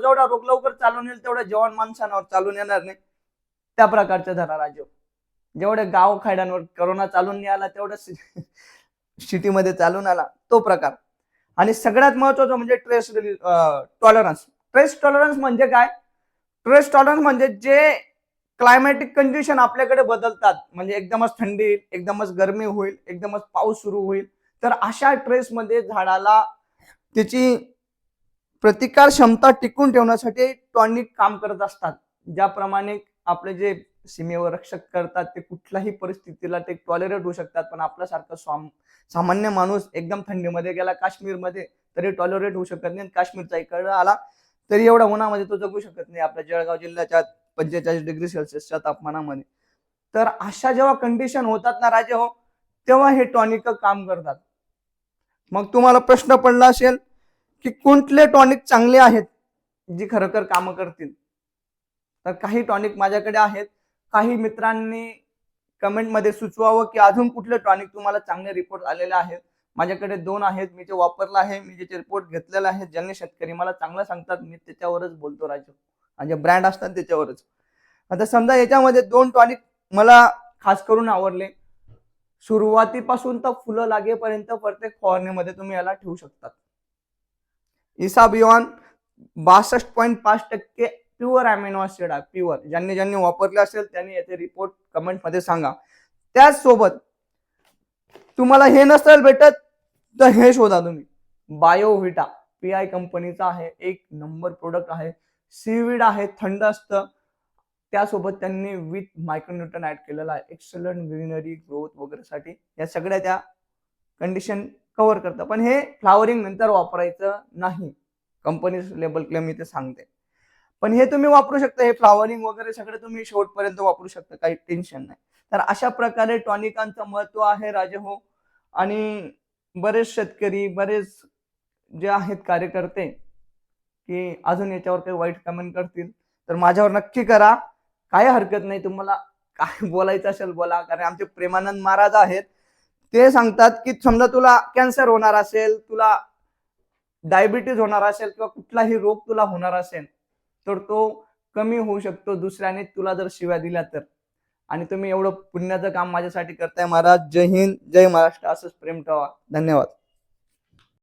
जेवढा रोग लवकर चालून येईल तेवढं जवान माणसांवर चालून येणार नाही, त्या प्रकारचं धरा राजू. जेवढे गाव खेड्यांवर करोना चालून नाही आला तेवढं सिटीमध्ये चालून आला तो प्रकार. आणि सगळ्यात महत्वाचं म्हणजे ट्रेस टॉलरन्स. ट्रेस टॉलरन्स म्हणजे काय? ट्रेस टॉलरन्स म्हणजे जे क्लायमॅटिक कंडिशन आपल्याकडे बदलतात, म्हणजे एकदमच थंडी येईल, एकदमच गरमी होईल, एकदमच पाऊस सुरू होईल, तर अशा ट्रेसमध्ये झाडाला त्याची प्रतिकार क्षमता टिकून ठेवण्यासाठी टॉनिक काम करत असतात. ज्याप्रमाणे आपले जे सीमेवर रक्षक करतात ते कुठल्याही परिस्थितीला ते टॉलरेट होऊ शकतात, पण आपल्यासारखं सामान्य माणूस एकदम थंडीमध्ये गेला काश्मीरमध्ये तरी टॉलरेट होऊ शकत नाही. काश्मीरचा इकडे आला तरी एवढा उन्हामध्ये तो जगू शकत नाही आपल्या जळगाव जिल्ह्याच्या 45 डिग्री सेल्सिअसच्या तापमानामध्ये. तर अशा जेव्हा कंडिशन होतात ना राजे हो, तेव्हा हे टॉनिक काम करतात. मग तुम्हाला प्रश्न पडला असेल की कोणते टॉनिक चांगले आहेत जी खरोखर काम करतील. तर काही टॉनिक माझ्याकडे आहेत. काही मित्रांनी कमेंटमध्ये सुचवावं की अजून कुठले टॉनिक तुम्हाला चांगले रिपोर्ट आलेले आहेत. माझ्याकडे 2 आहेत, मी ते वापरलं आहे, मी ज्याचे रिपोर्ट घेतलेले आहेत, ज्यांनी शेतकरी मला चांगलं सांगतात मी त्याच्यावरच बोलतो राजू, म्हणजे ब्रँड असतात त्याच्यावरच. आता समजा याच्यामध्ये 2 टॉनिक मला खास करून आवडले. सुरुवातीपासून तर फुलं लागेपर्यंत प्रत्येक फवारणीमध्ये तुम्ही याला ठेवू शकतात. इसाबिऑन 62.5% प्युअर अॅमिनो ऍसिड आहे, प्युअर. ज्यांनी वापरले असेल त्यांनी याचे रिपोर्ट कमेंट मध्ये सांगा. त्याचसोबत तुम्हाला हे नसेल भेटत तर हे शोधा तुम्ही, बायोव्हिटा पीआय कंपनीचा आहे, एक नंबर प्रोडक्ट आहे. सीवीड आहे, थंड असतं. त्यासोबत त्यांनी विथ मायक्रोन्यूट्रन ऍड केलेला आहे, एक्सलंट ग्रीनरी ग्रोथ वगैरे साठी. या सगळ्या त्या कंडिशन कव्हर करतं. पण हे फ्लावरिंग नंतर वापरायचं नाही, कंपनी लेबल क्लेम इथे सांगते. पण हे तुम्ही वापरू शकता, हे फ्लावरिंग वगैरे सगळे तुम्ही शेवटपर्यंत वापरू शकता, काही टेन्शन नाही. तर अशा प्रकारे टॉनिकांचं महत्व आहे राजे हो. आणि बरेच शेतकरी, बरेच जे आहेत कार्यकर्ते की अजून याच्यावर काही वाईट कमेंट करतील तर माझ्यावर नक्की करा, काही हरकत नाही. तुम्हाला काय बोलायचं असेल बोला, कारण आमचे प्रेमानंद महाराज आहेत, ते सांगतात की समजा तुला कॅन्सर होणार असेल, तुला डायबिटीज होणार असेल किंवा कुठलाही रोग तुला होणार असेल तर तो कमी होऊ शकतो दुसऱ्याने तुला जर शिव्या दिल्या तर. आणि तुम्ही एवढं पुण्याचं काम माझ्यासाठी करताय महाराज. जय हिंद, जय महाराष्ट्र. असंच प्रेम ठेवा. धन्यवाद.